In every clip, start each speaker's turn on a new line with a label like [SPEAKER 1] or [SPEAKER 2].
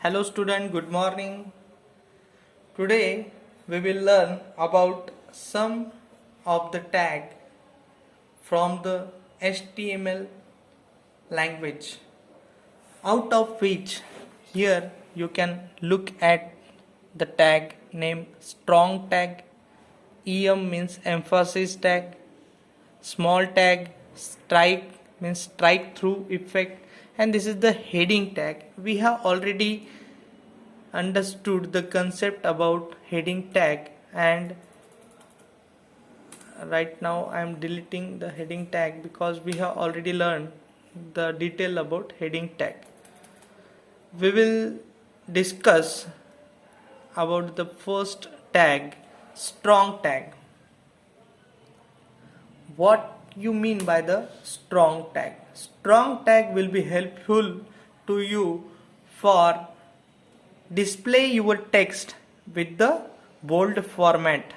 [SPEAKER 1] Hello student, good morning. Today we will learn about some of the tag from the HTML language, out of which here you can look at the tag named strong tag. EM means emphasis tag, small tag, strike means strike through effect, and this is the heading tag. We have already understood the concept about heading tag, and right now I am deleting the heading tag because we have already learned the detail about heading tag. We will discuss about the first tag, strong tag. What you mean by the strong tag? Strong tag will be helpful to you for display your text with the bold format.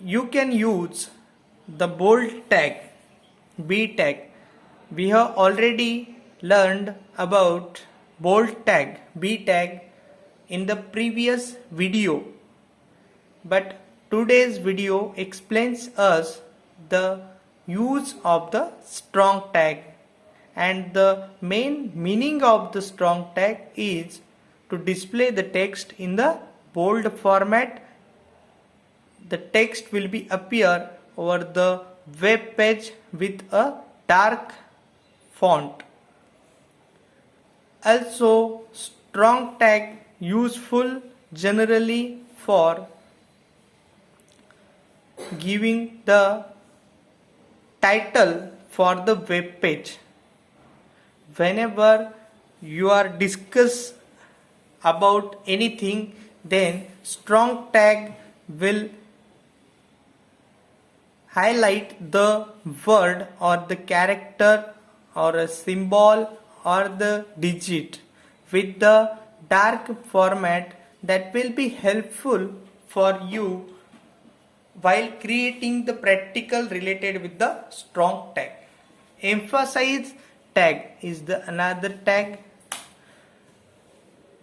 [SPEAKER 1] You can use the bold tag, B tag. We have already learned about bold tag, B tag in the previous video, but today's video explains us the use of the strong tag, and the main meaning of the strong tag is to display the text in the bold format. The text will be appear over the web page with a dark font. Also, strong tag useful generally for giving the title for the web page. Whenever you are discuss about anything, then strong tag will highlight the word or the character or a symbol or the digit with the dark format that will be helpful for you while creating the practical related with the strong tag. Emphasize tag is the another tag.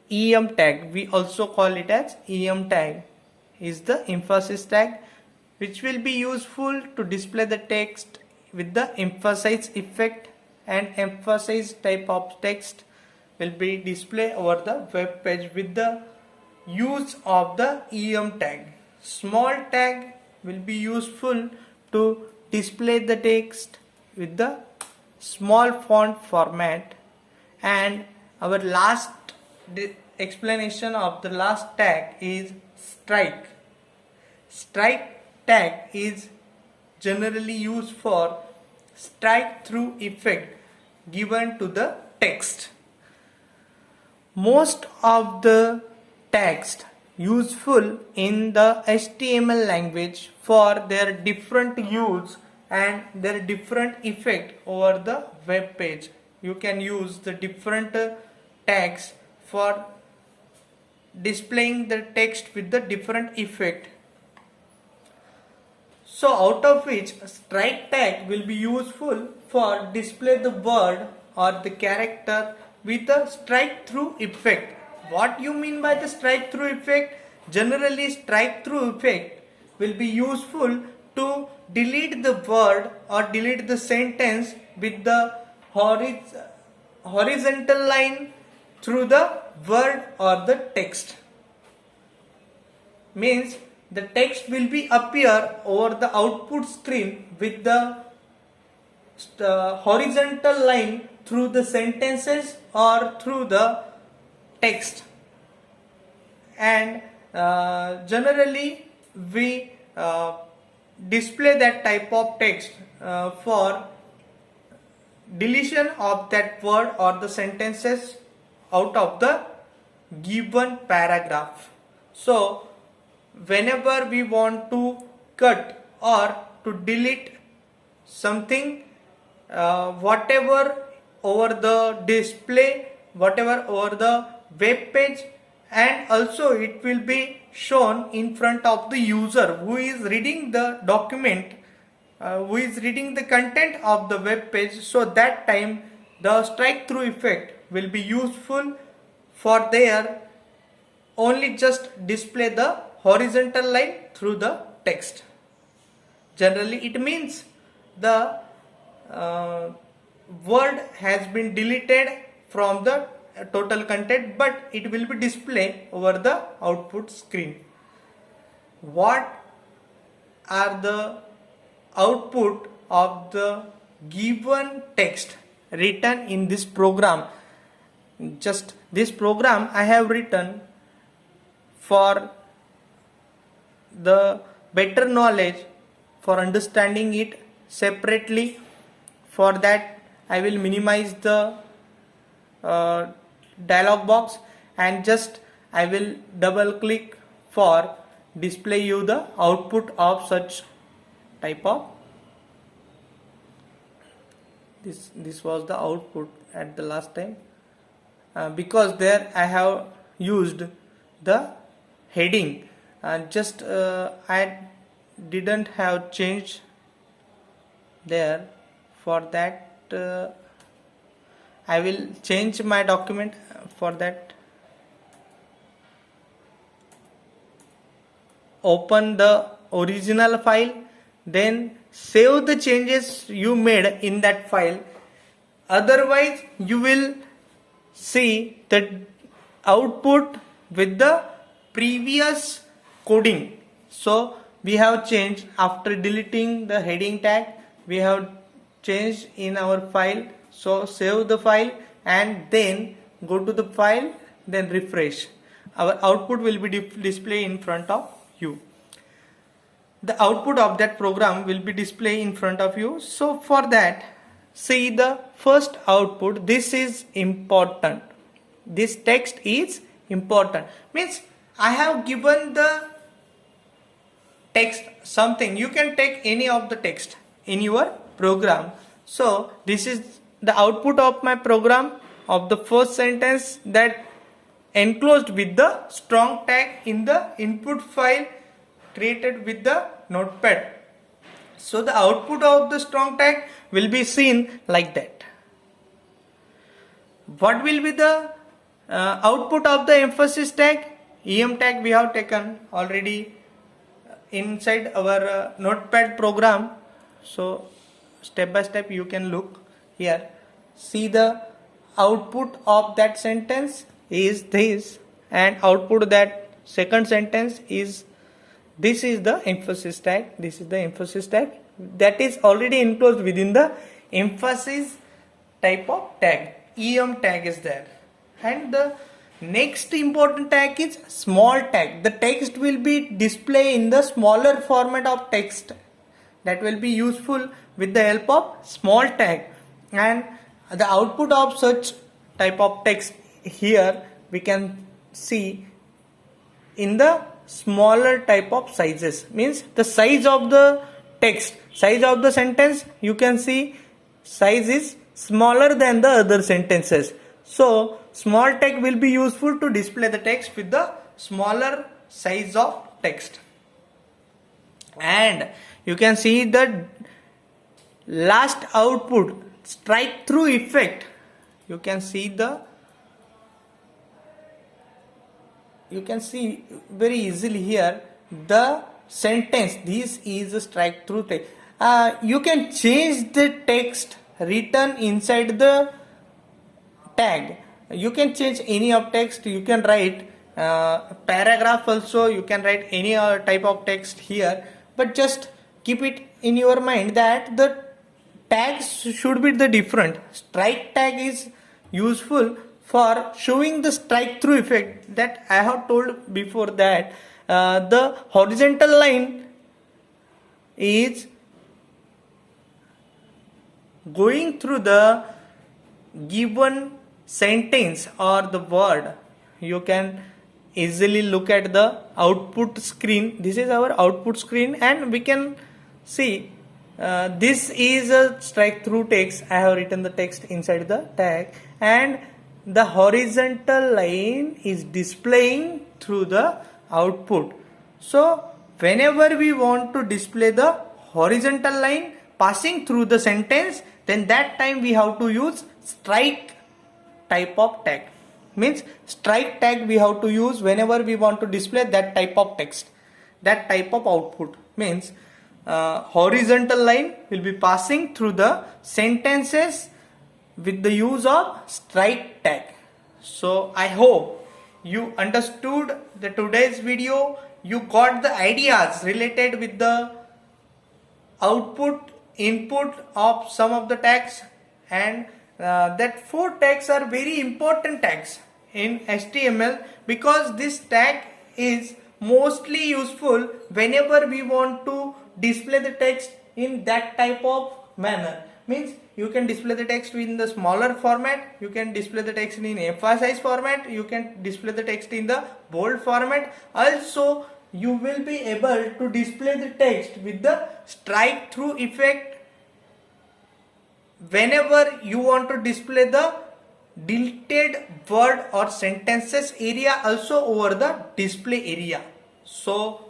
[SPEAKER 1] EM tag, we also call it as EM tag, is the emphasis tag, which will be useful to display the text with the emphasize effect, and emphasize type of text will be displayed over the web page with the use of the EM tag. Small tag will be useful to display the text with the small font format. And our last explanation of the last tag is strike. Strike tag is generally used for strike through effect given to the text. Most of the text useful in the HTML language for their different use and their different effect over the web page. You can use the different tags for displaying the text with the different effect. So out of which strike tag will be useful for display the word or the character with a strike through effect. What you mean by the strike through effect? Generally, strike through effect will be useful to delete the word or delete the sentence with the horizontal line through the word or the text. Means the text will be appear over the output screen with the horizontal line through the sentences or through the text. And generally we display that type of text for deletion of that word or the sentences out of the given paragraph. So whenever we want to cut or to delete something, whatever over the display, whatever over the web page, and also it will be shown in front of the user who is reading the document, who is reading the content of the web page. So that time the strike through effect will be useful for their only just display the horizontal line through the text. Generally it means the word has been deleted from the total content, but it will be displayed over the output screen. What are the output of the given text written in this program? Just this program I have written for the better knowledge, for understanding it separately. For that I will minimize the dialog box and just I will double click for display you the output of such type of this was the output at the last time, because there I have used the heading and just I didn't have changed there. For that I will change my document. For that open the original file, then save the changes you made in that file. Otherwise you will see the output with the previous coding. So we have changed after deleting the heading tag, we have changed in our file. So save the file and then go to the file, then refresh. Our output will be displayed in front of you. The output of that program will be displayed in front of you. So for that, see the first output. This is important. This text is important. Means I have given the text something. You can take any of the text in your program. So this is the output of my program of the first sentence that enclosed with the strong tag in the input file created with the notepad. So the output of the strong tag will be seen like that. What will be the output of the emphasis tag? EM tag we have taken already inside our notepad program. So step by step you can look here. See the output of that sentence is this, and output that second sentence is this. Is the emphasis tag. This is the emphasis tag that is already enclosed within the emphasis type of tag. EM tag is there. And the next important tag is small tag. The text will be displayed in the smaller format of text. That will be useful with the help of small tag. And the output of such type of text here we can see in the smaller type of sizes. Means the size of the text, size of the sentence, you can see size is smaller than the other sentences. So small tag will be useful to display the text with the smaller size of text. And you can see the last output, strike through effect. You can see very easily here the sentence. This is a strike through text. You can change the text written inside the tag. You can change any of text. You can write paragraph also. You can write any type of text here, but just keep it in your mind that the tags should be the different. Strike tag is useful for showing the strike through effect that I have told before, that the horizontal line is going through the given sentence or the word. You can easily look at the output screen. This is our output screen, and we can see this is a strike through text. I have written the text inside the tag, and the horizontal line is displaying through the output. So whenever we want to display the horizontal line passing through the sentence, then that time we have to use strike type of tag. Means strike tag we have to use whenever we want to display that type of text, that type of output. Means horizontal line will be passing through the sentences with the use of strike tag. So I hope you understood the today's video. You got the ideas related with the output, input of some of the tags, and that 4 tags are very important tags in HTML, because this tag is mostly useful whenever we want to display the text in that type of manner. Means you can display the text in the smaller format, you can display the text in emphasize format, you can display the text in the bold format. Also you will be able to display the text with the strike through effect whenever you want to display the deleted word or sentences area also over the display area. So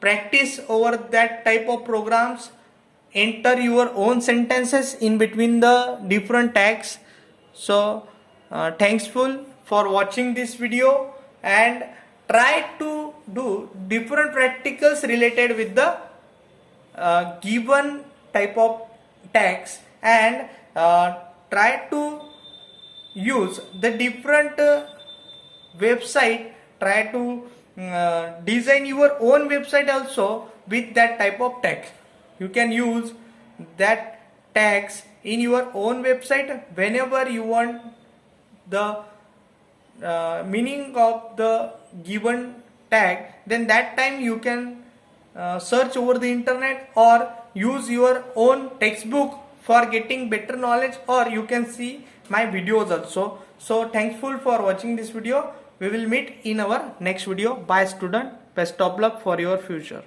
[SPEAKER 1] practice over that type of programs. Enter your own sentences in between the different tags. So thankful for watching this video, and try to do different practicals related with the given type of tags, and try to use the different website. Try to design your own website also with that type of tag. You can use that tags in your own website whenever you want the meaning of the given tag. Then that time you can search over the internet or use your own textbook for getting better knowledge, or you can see my videos also. So thankful for watching this video. We will meet in our next video. Bye student. Best of luck for your future.